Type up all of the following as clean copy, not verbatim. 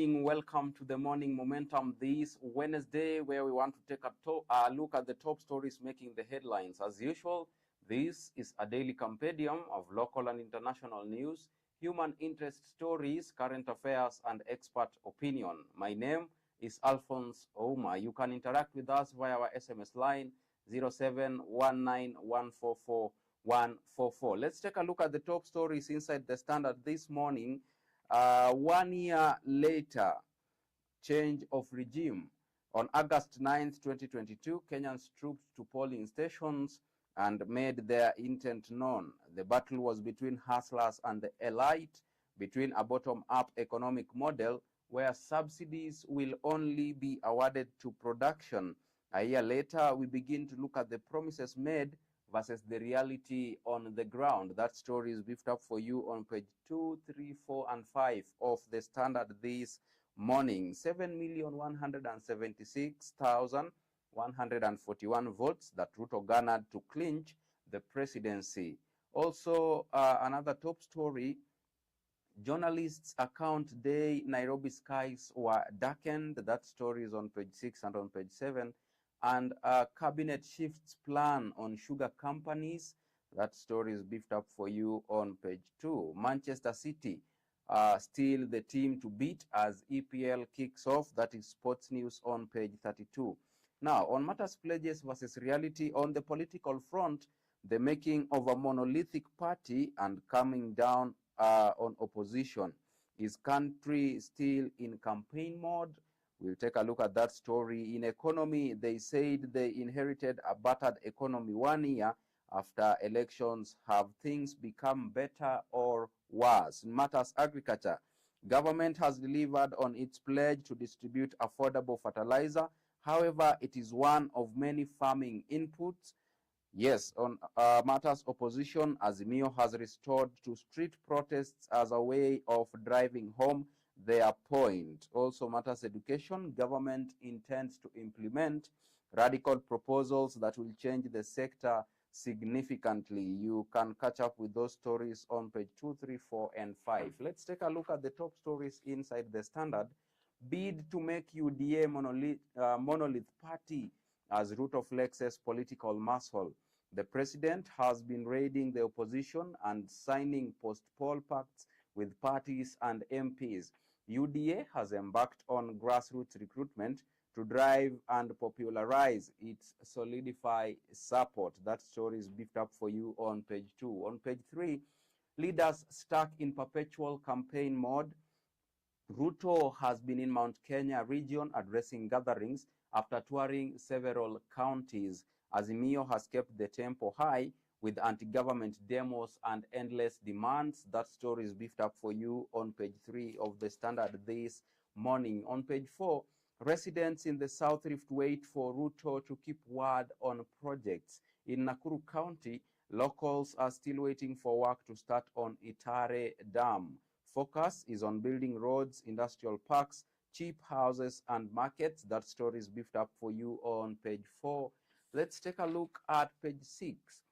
morning. Welcome to the Morning Momentum this Wednesday, where we want to take a look at the top stories making the headlines. As usual, this is a daily compendium of local and international news, human interest stories, current affairs, and expert opinion. My name is Alfonsoh. You can interact with us via our SMS line 0719144144. Let's take a look at the top stories inside the Standard this morning. 1 year later, change of regime. On August 9th, 2022, Kenyans trooped to polling stations and made their intent known. The battle was between hustlers and the elite, between a bottom-up economic model where subsidies will only be awarded to production. A year later, we begin to look at the promises made versus the reality on the ground. That story is beefed up for you on page 2, 3, 4, and 5 of the Standard this morning. 7,176,141 votes that Ruto garnered to clinch the presidency. Also, another top story, journalists account day Nairobi skies were darkened. That story is on page 6 and on page 7. And cabinet shifts plan on sugar companies. That story is beefed up for you on page 2. Manchester City still the team to beat as EPL kicks off. That is sports news on page 32. Now, on matters pledges versus reality on the political front, the making of a monolithic party and coming down on opposition. Is country still in campaign mode? We'll take a look at that story. In economy, they said they inherited a battered economy 1 year after elections. Have things become better or worse? In matters agriculture, government has delivered on its pledge to distribute affordable fertilizer. However, it is one of many farming inputs. Yes, on matters opposition, Azimio has restored to street protests as a way of driving home their point. Also matters education, government intends to implement radical proposals that will change the sector significantly. You can catch up with those stories on page 2, 3, 4, and 5. Let's take a look at the top stories inside the Standard. Bid to make UDA monolith party as Ruto flexes political muscle. The president has been raiding the opposition and signing post-poll pacts with parties and MPs. UDA has embarked on grassroots recruitment to drive and popularize its solidify support. That story is beefed up for you on page 2. On page 3, leaders stuck in perpetual campaign mode. Ruto has been in Mount Kenya region addressing gatherings after touring several counties. Azimio has kept the tempo high with anti-government demos and endless demands. That story is beefed up for you on page 3 of the Standard this morning. On page 4, residents in the South Rift wait for Ruto to keep word on projects. In Nakuru County, locals are still waiting for work to start on Itare Dam. Focus is on building roads, industrial parks, cheap houses, and markets. That story is beefed up for you on page 4. Let's take a look at page 6.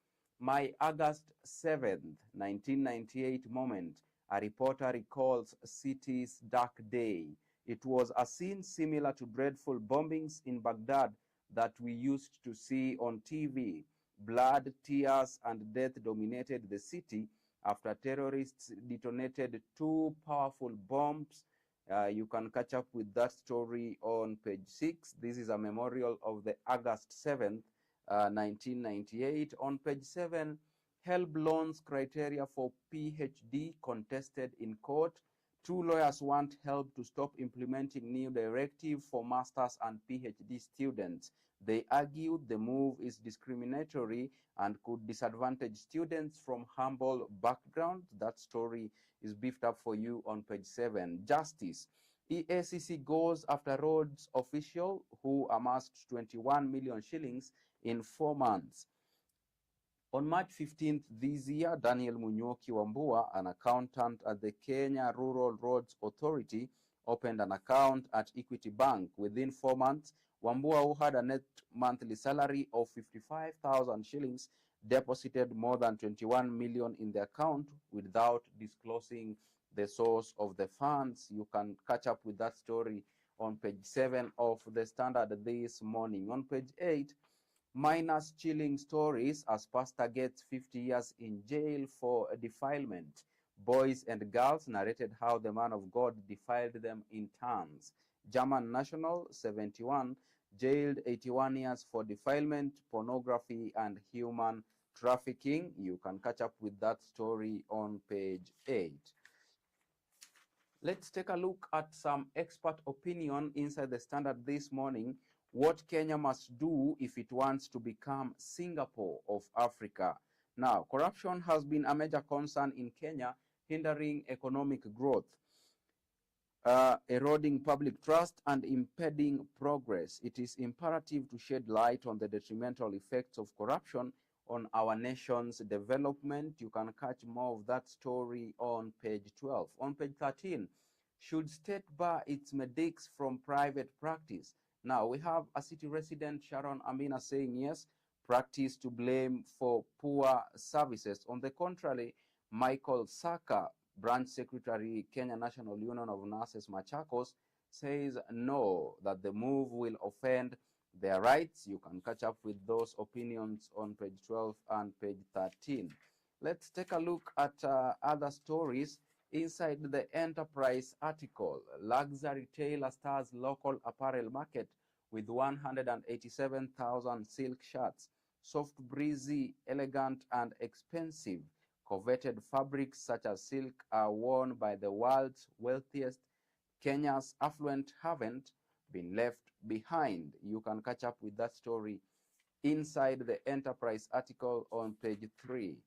My August 7th, 1998 moment, a reporter recalls city's dark day. It was a scene similar to dreadful bombings in Baghdad that we used to see on TV. Blood, tears, and death dominated the city after terrorists detonated 2 powerful bombs. You can catch up with that story on page 6. This is a memorial of the August 7th, 1998. On page 7, HELB loans criteria for PhD contested in court. 2 lawyers want HELB to stop implementing new directive for masters and PhD students. They argued the move is discriminatory and could disadvantage students from humble backgrounds. That story is beefed up for you on page 7. Justice. EACC goes after roads official who amassed 21 million shillings in 4 months. On March 15th this year, Daniel Munyoki Wambua, an accountant at the Kenya Rural Roads Authority, opened an account at Equity Bank. Within 4 months, Wambua, who had a net monthly salary of 55,000 shillings, deposited more than 21 million in the account without disclosing the source of the funds. You can catch up with that story on page 7 of the Standard this morning. On page 8, minus chilling stories as pastor gets 50 years in jail for defilement. Boys and girls narrated how the man of God defiled them in turns. German national 71 jailed 81 years for defilement, pornography, and human trafficking. You can catch up with that story on page 8. Let's take a look at some expert opinion inside the Standard this morning. What Kenya must do if it wants to become Singapore of Africa. Now, corruption has been a major concern in Kenya, hindering economic growth, eroding public trust, and impeding progress. It is imperative to shed light on the detrimental effects of corruption on our nation's development. You can catch more of that story on page 12. On page 13, should state bar its medics from private practice? Now, we have a city resident, Sharon Amina, saying yes, practice to blame for poor services. On the contrary, Michael Saka, branch secretary, Kenya National Union of Nurses, Machakos, says no, that the move will offend their rights. You can catch up with those opinions on page 12 and page 13. Let's take a look at other stories inside the Enterprise article. Luxury retailer stars local apparel market with 187,000 silk shirts. Soft, breezy, elegant, and expensive. Coveted fabrics such as silk are worn by the world's wealthiest. Kenya's affluent haven't been left behind. You can catch up with that story inside the Enterprise article on page 3.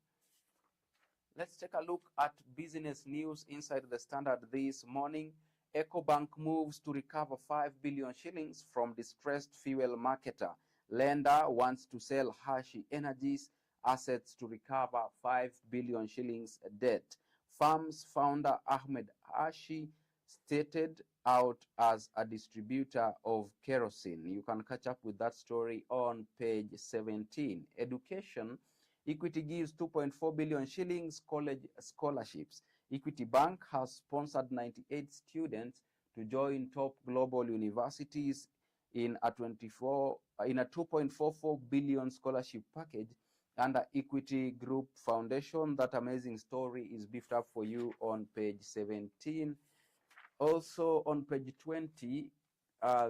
Let's take a look at business news inside the Standard this morning. EcoBank moves to recover 5 billion shillings from distressed fuel marketer. Lender wants to sell Hashi Energies assets to recover 5 billion shillings debt. Farm's founder Ahmed Hashi stated out as a distributor of kerosene. You can catch up with that story on page 17. Education. Equity gives 2.4 billion shillings college scholarships. Equity Bank has sponsored 98 students to join top global universities in a 2.44 billion scholarship package under Equity Group Foundation. That amazing story is beefed up for you on page 17. Also on page 20,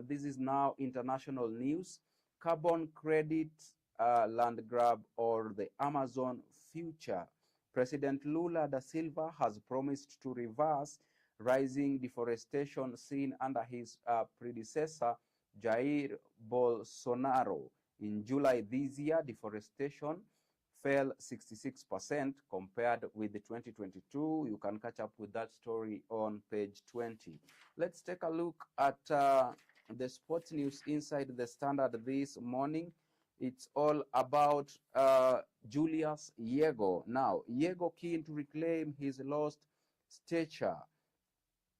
this is now international news. Carbon credit, land grab, or the Amazon future. President Lula da Silva has promised to reverse rising deforestation seen under his predecessor, Jair Bolsonaro. In July this year, deforestation fell 66% compared with the 2022. You can catch up with that story on page 20. Let's take a look at the sports news inside the Standard this morning. It's all about Julius Yego. Now, Yego keen to reclaim his lost stature.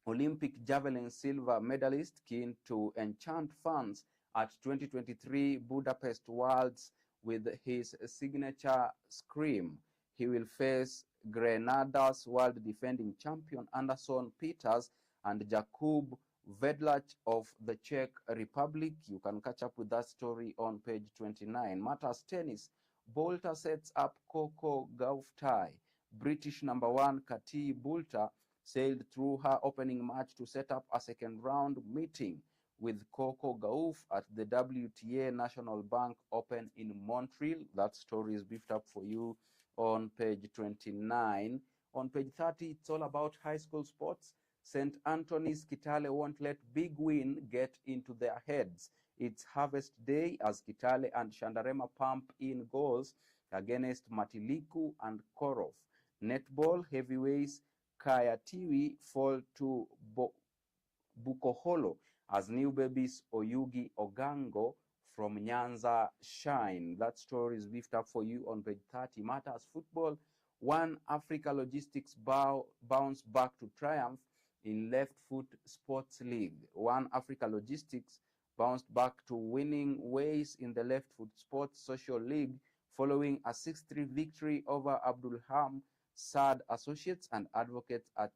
Olympic javelin silver medalist keen to enchant fans at 2023 Budapest Worlds with his signature scream. He will face Grenada's world defending champion Anderson Peters and Jakub Vedlach of the Czech Republic. You can catch up with that story on page 29. Matters tennis. Bolter sets up Coco Gauff tie. British number 1 Kati Boulter sailed through her opening match to set up a second round meeting with Coco Gauff at the WTA National Bank Open in Montreal. That story is beefed up for you on page 29. On page 30, it's all about high school sports. St. Anthony's Kitale won't let Big Win get into their heads. It's harvest day as Kitale and Shandarema pump in goals against Matiliku and Korof. Netball heavyweights Kayatiwi fall to Bukoholo as new babies Oyugi Ogango from Nyanza shine. That story is beefed up for you on page 30. Matters football. One Africa Logistics bounce back to triumph in Left Foot Sports League. One Africa Logistics bounced back to winning ways in the Left Foot Sports Social League following a 6-3 victory over Abdulham SAD associates and advocates at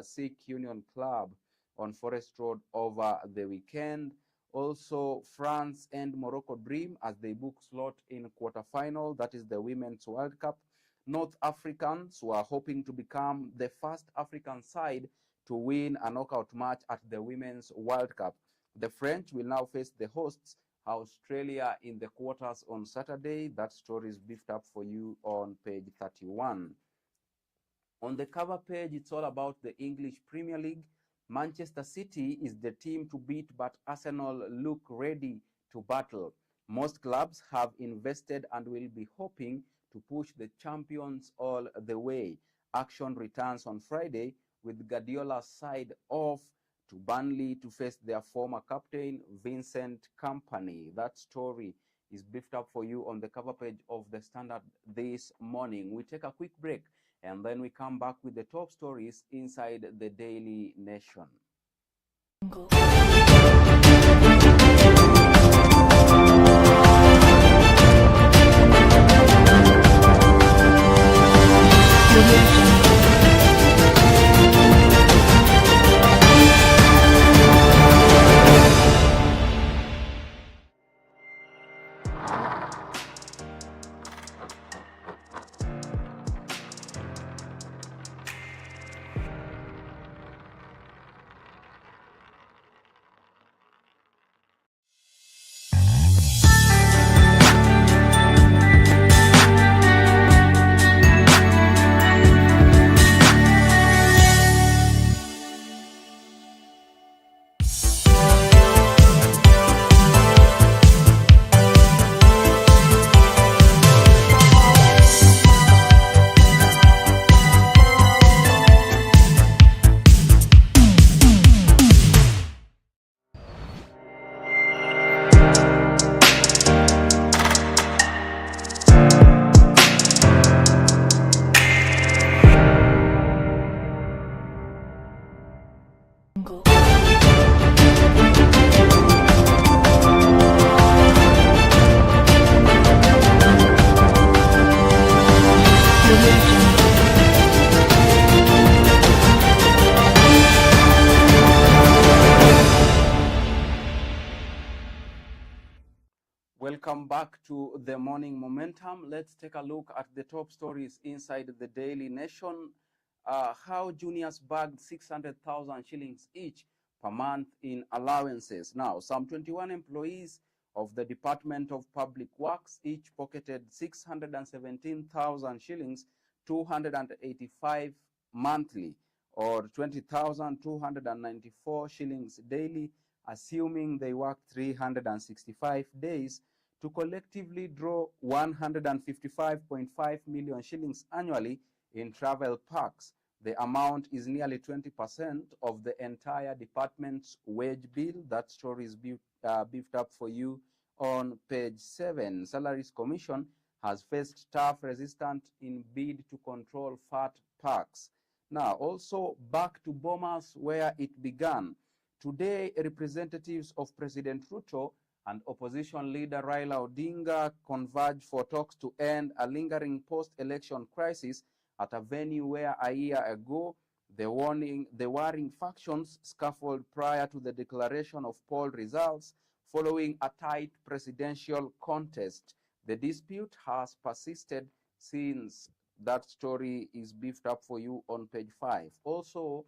Sikh Union Club on Forest Road over the weekend. Also, France and Morocco dream as they book slot in quarterfinal. That is the Women's World Cup. North Africans were hoping to become the first African side to win a knockout match at the Women's World Cup. The French will now face the hosts, Australia, in the quarters on Saturday. That story is beefed up for you on page 31. On the cover page, it's all about the English Premier League. Manchester City is the team to beat, but Arsenal look ready to battle. Most clubs have invested and will be hoping to push the champions all the way. Action returns on Friday with Guardiola's side off to Burnley to face their former captain, Vincent Kompany. That story is beefed up for you on the cover page of the Standard this morning. We take a quick break and then we come back with the top stories inside the Daily Nation. Welcome back to the Morning Momentum. Let's take a look at the top stories inside the Daily Nation. How juniors bagged 600,000 shillings each per month in allowances. Now, some 21 employees of the Department of Public Works each pocketed 617,000 shillings, 285 monthly, or 20,294 shillings daily, assuming they worked 365 days, to collectively draw 155.5 million shillings annually in travel packs. The amount is nearly 20% of the entire department's wage bill. That story is beefed up for you on page 7. Salaries Commission has faced tough resistance in bid to control fat packs. Now, also back to Bomas, where it began. Today, representatives of President Ruto and opposition leader Raila Odinga converged for talks to end a lingering post-election crisis at a venue where a year ago the warring factions scuffled prior to the declaration of poll results following a tight presidential contest. The dispute has persisted since. That story is beefed up for you on page 5. Also,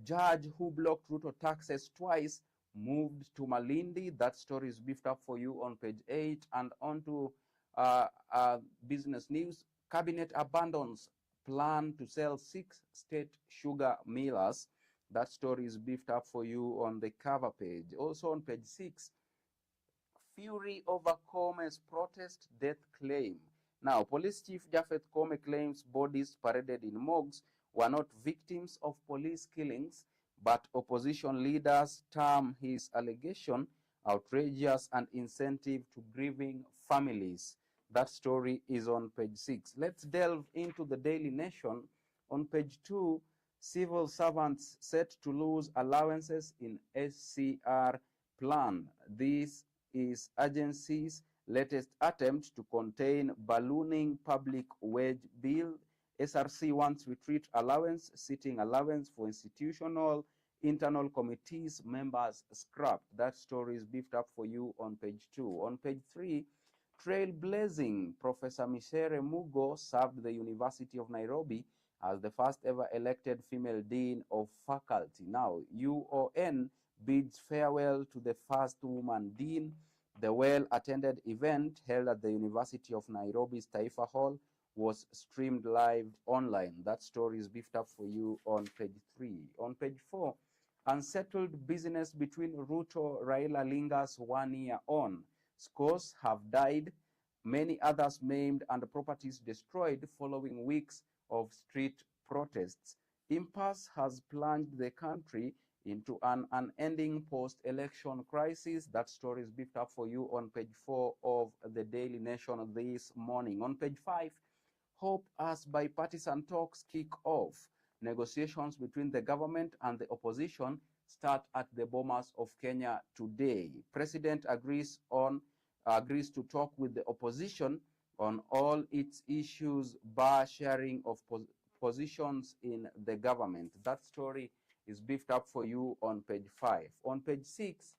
judge who blocked Ruto taxes twice moved to Malindi. That story is beefed up for you on page 8. And on to business news. Cabinet abandons plan to sell 6 state sugar millers. That story is beefed up for you on the cover page. Also on page 6, fury over Kome's protest death claim. Now, Police Chief Japhet Kome claims bodies paraded in morgues were not victims of police killings, but opposition leaders term his allegation outrageous and insensitive to grieving families. That story is on page 6. Let's delve into the Daily Nation. On page 2, civil servants set to lose allowances in SCR plan. This is agency's latest attempt to contain ballooning public wage bill. SRC wants retreat allowance, sitting allowance for institutional internal committees members scrapped. That story is beefed up for you on page 2. On page 3, trailblazing Professor Mishere Mugo served the University of Nairobi as the first ever elected female dean of faculty. Now, UON bids farewell to the first woman dean. The well-attended event held at the University of Nairobi's Taifa Hall was streamed live online. That story is beefed up for you on page 3. On page 4, unsettled business between Ruto Raila lingers 1 year on. Scores have died, many others maimed, and properties destroyed following weeks of street protests. Impasse has plunged the country into an unending post-election crisis. That story is beefed up for you on page 4 of the Daily Nation this morning. On page 5, hope as bipartisan talks kick off. Negotiations between the government and the opposition start at the Bomas of Kenya today. President agrees to talk with the opposition on all its issues, bar sharing of positions in the government. That story is beefed up for you on page 5. On page 6,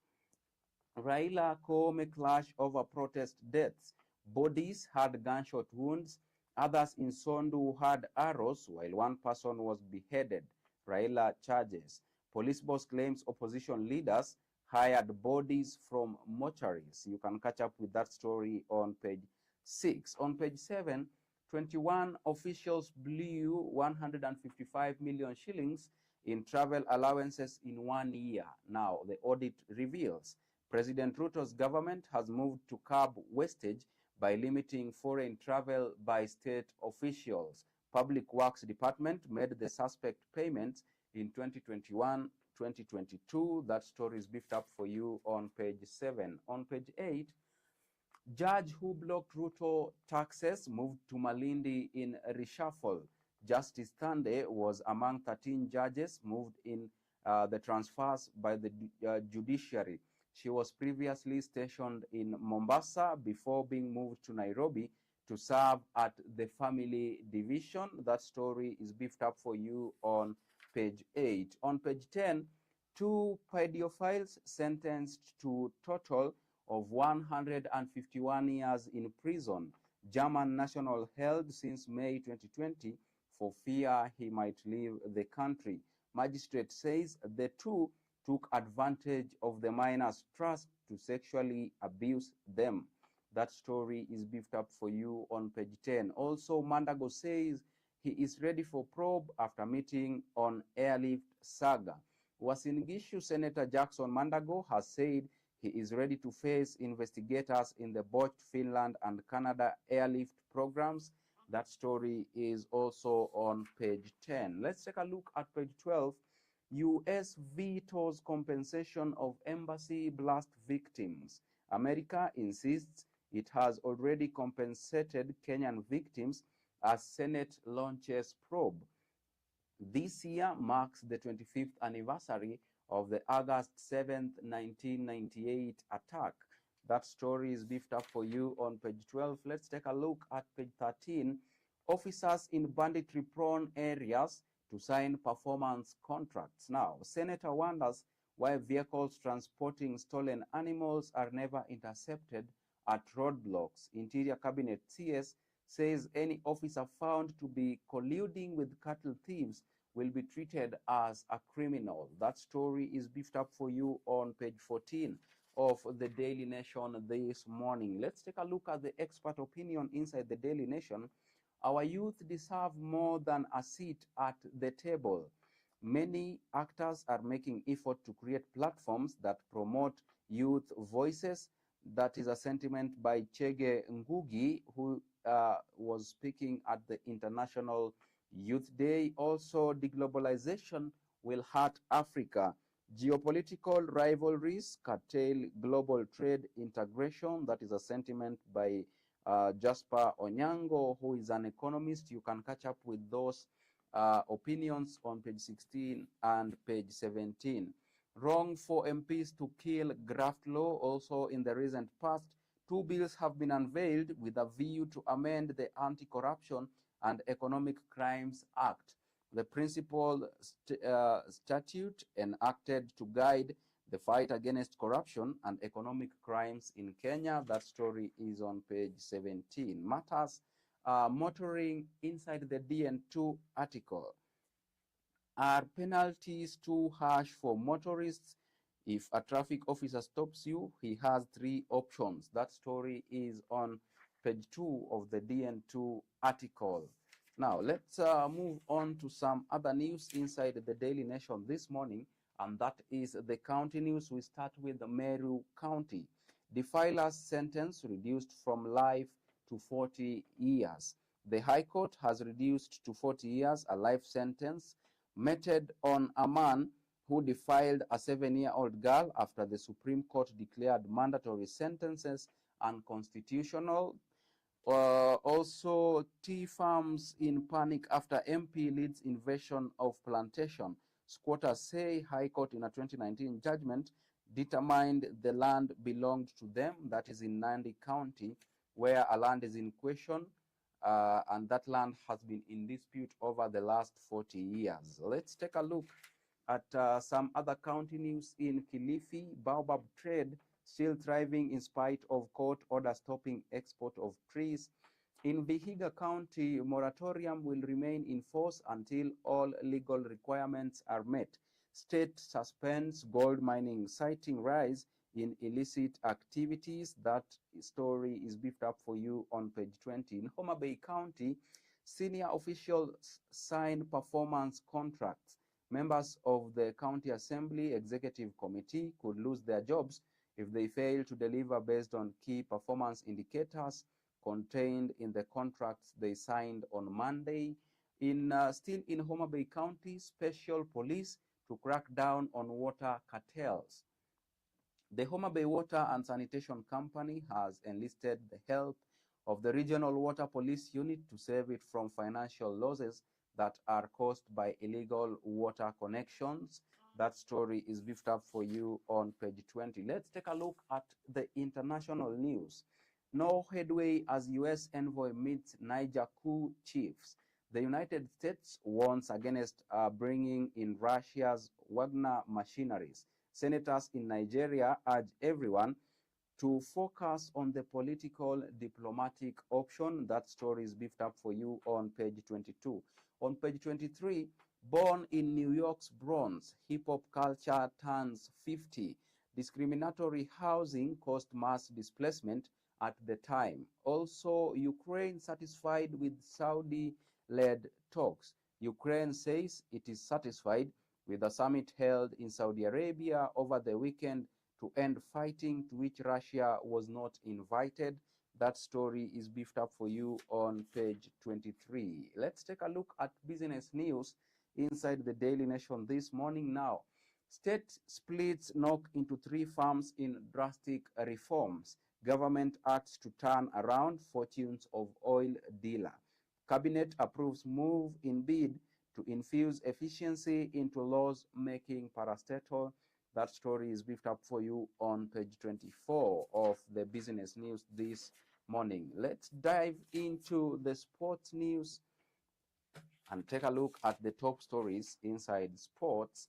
Raila Koome clash over protest deaths. Bodies had gunshot wounds. Others in Sondu had arrows, while one person was beheaded. Raila charges. Police boss claims opposition leaders hired bodies from mortuaries. You can catch up with that story on page 6. On page 7, 21 officials blew 155 million shillings in travel allowances in 1 year. Now, the audit reveals President Ruto's government has moved to curb wastage by limiting foreign travel by state officials. Public Works Department made the suspect payments in 2021-2022. That story is beefed up for you on page 7. On page 8, judge who blocked Ruto taxes moved to Malindi in reshuffle. Justice Thande was among 13 judges moved in the transfers by the judiciary. She was previously stationed in Mombasa before being moved to Nairobi to serve at the family division. That story is beefed up for you on page 8. On page 10, 2 pedophiles sentenced to total of 151 years in prison. German national held since May 2020 for fear he might leave the country. Magistrate says the two took advantage of the minors' trust to sexually abuse them. That story is beefed up for you on page 10. Also, Mandago says he is ready for probe after meeting on airlift saga. Uasin Gishu Senator Jackson Mandago has said he is ready to face investigators in the botched Finland and Canada airlift programs. That story is also on page 10. Let's take a look at page 12. US vetoes compensation of embassy blast victims. America insists it has already compensated Kenyan victims as Senate launches probe. This year marks the 25th anniversary of the August 7th, 1998 attack. That story is beefed up for you on page 12. Let's take a look at page 13. Officers in banditry-prone areas to sign performance contracts. Now, Senator wonders why vehicles transporting stolen animals are never intercepted at roadblocks. Interior Cabinet CS says any officer found to be colluding with cattle thieves will be treated as a criminal. That story is beefed up for you on page 14 of the Daily Nation this morning. Let's take a look at the expert opinion inside the Daily Nation. Our youth deserve more than a seat at the table. Many actors are making effort to create platforms that promote youth voices. That is a sentiment by Chege Ngugi, who was speaking at the International Youth Day. Also, deglobalization will hurt Africa. Geopolitical rivalries curtail global trade integration. That is a sentiment by Jasper Onyango, who is an economist. You can catch up with those opinions on page 16 and page 17. Wrong for MPs to kill graft law. Also in the recent past, 2 bills have been unveiled with a view to amend the Anti-Corruption and Economic Crimes Act, the principal statute enacted to guide the fight against corruption and economic crimes in Kenya. That story is on page 17. Matters motoring inside the DN2 article. Are penalties too harsh for motorists? If a traffic officer stops you, he has 3 options. That story is on page 2 of the DN2 article. Now, let's move on to some other news inside the Daily Nation this morning, and that is the county news. We start with Meru County. Defiler's sentence reduced from life to 40 years. The High Court has reduced to 40 years a life sentence meted on a man who defiled a 7-year-old girl after the Supreme Court declared mandatory sentences unconstitutional. Also, tea farms in panic after MP leads invasion of plantation. Squatters say High Court in a 2019 judgment determined the land belonged to them. That is in Nandi County, where a land is in question. And that land has been in dispute over the last 40 years. Let's take a look at some other county news in Kilifi. Baobab trade still thriving in spite of court order stopping export of trees. In Vihiga County, moratorium will remain in force until all legal requirements are met. State suspends gold mining, citing rise in illicit activities. That story is beefed up for you on page 20. In Homa Bay County, senior officials sign performance contracts. Members of the County Assembly Executive Committee could lose their jobs if they fail to deliver based on key performance indicators contained in the contracts they signed on Monday. Still in Homa Bay County, special police to crack down on water cartels. The Homa Bay Water and Sanitation Company has enlisted the help of the Regional Water Police Unit to save it from financial losses that are caused by illegal water connections. That story is beefed up for you on page 20. Let's take a look at the international news. No headway as U.S. envoy meets Niger coup chiefs. The United States warns against bringing in Russia's Wagner machineries. Senators in Nigeria urge everyone to focus on the political diplomatic option. That story is beefed up for you on page 22. On page 23, born in New York's Bronx, hip-hop culture turns 50. Discriminatory housing caused mass displacement at the time. Also, Ukraine satisfied with Saudi-led talks. Ukraine says it is satisfied with a summit held in Saudi Arabia over the weekend to end fighting, to which Russia was not invited. That story is beefed up for you on page 23. Let's take a look at business news inside the Daily Nation this morning now. State splits knock into 3 farms in drastic reforms. Government acts to turn around fortunes of oil dealer. Cabinet approves move in bid to infuse efficiency into laws making parastatal. That story is beefed up for you on page 24 of the business news this morning. Let's dive into the sports news and take a look at the top stories inside sports.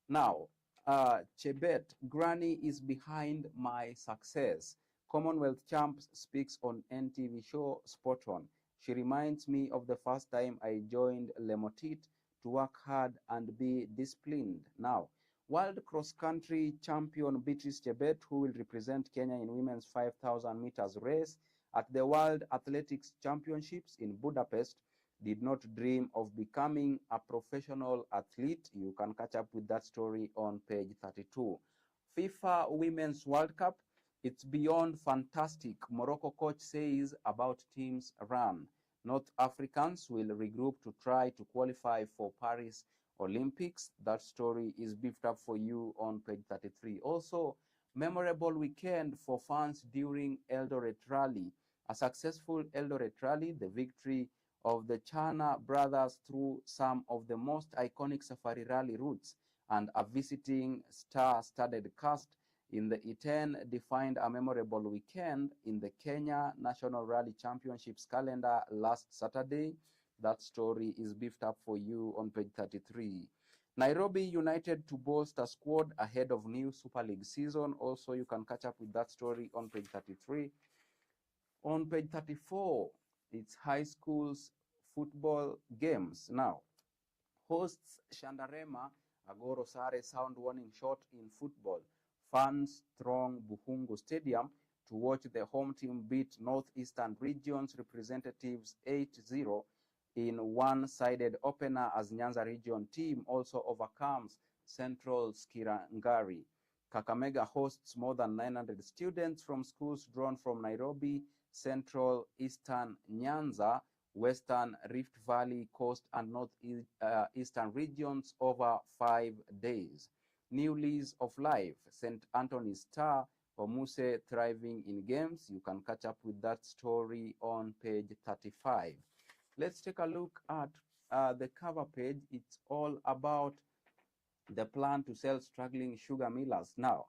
Now, Chebet, Granny is behind my success. Commonwealth champ speaks on NTV show Spot On. She reminds me of the first time I joined Lemotit to work hard and be disciplined. Now, World Cross Country champion Beatrice Chebet, who will represent Kenya in women's 5,000 meters race at the World Athletics Championships in Budapest, did not dream of becoming a professional athlete. You can catch up with that story on page 32. FIFA Women's World Cup, it's beyond fantastic, Morocco coach says about team's run. North Africans will regroup to try to qualify for Paris Olympics. That story is beefed up for you on page 33. Also, memorable weekend for fans during Eldoret Rally. A successful Eldoret Rally, the victory of the Chana brothers through some of the most iconic safari rally routes, and a visiting star-studded cast In the E10 defined a memorable weekend in the Kenya National Rally Championships calendar last Saturday. That story is beefed up for you on page 33. Nairobi United to bolster squad ahead of new Super League season. Also, you can catch up with that story on page 33. On page 34, it's high schools football games. Now, hosts Shandarema Agoro Sare sound warning shot in football. Fans throng Buhungu Stadium to watch the home team beat Northeastern Region's representatives 8-0 in one-sided opener as Nyanza Region team also overcomes Central Skirangari. Kakamega hosts more than 900 students from schools drawn from Nairobi, Central, Eastern Nyanza, Western Rift Valley, Coast, and Northeastern regions over 5 days. New lease of life, St. Anthony's Star, Omuse thriving in games. You can catch up with that story on page 35. Let's take a look at the cover page. It's all about the plan to sell struggling sugar millers. Now,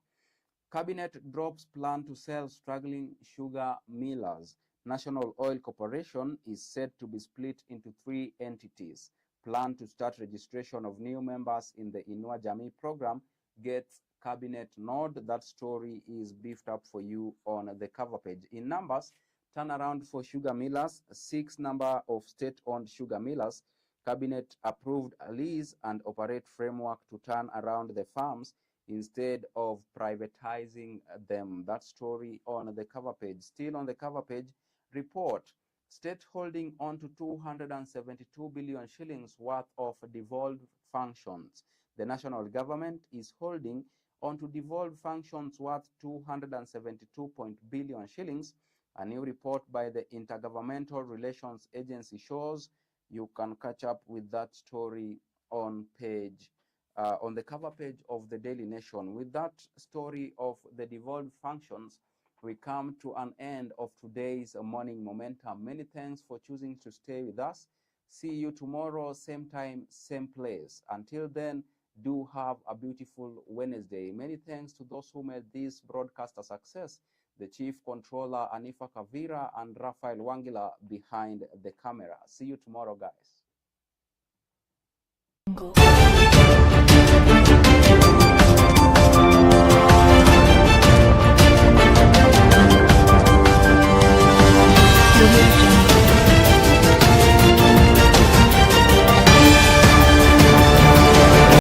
Cabinet drops plan to sell struggling sugar millers. National Oil Corporation is said to be split into 3 entities. Plan to start registration of new members in the Inua Jamii program gets cabinet nod. That story is beefed up for you on the cover page. In numbers, turnaround for sugar millers, 6 number of state-owned sugar millers. Cabinet approved a lease and operate framework to turn around the farms instead of privatizing them. That story on the cover page. Still on the cover page, report, state holding on to 272 billion shillings worth of devolved functions. The national government is holding on to devolved functions worth 272 billion shillings. A new report by the Intergovernmental Relations Agency shows. You can catch up with that story on page on the cover page of the Daily Nation. With that story of the devolved functions, we come to an end of today's morning momentum. Many thanks for choosing to stay with us. See you tomorrow, same time, same place. Until then, do have a beautiful Wednesday. Many thanks to those who made this broadcast a success. The Chief Controller, Anifa Kavira, and Raphael Wangilar behind the camera. See you tomorrow, guys.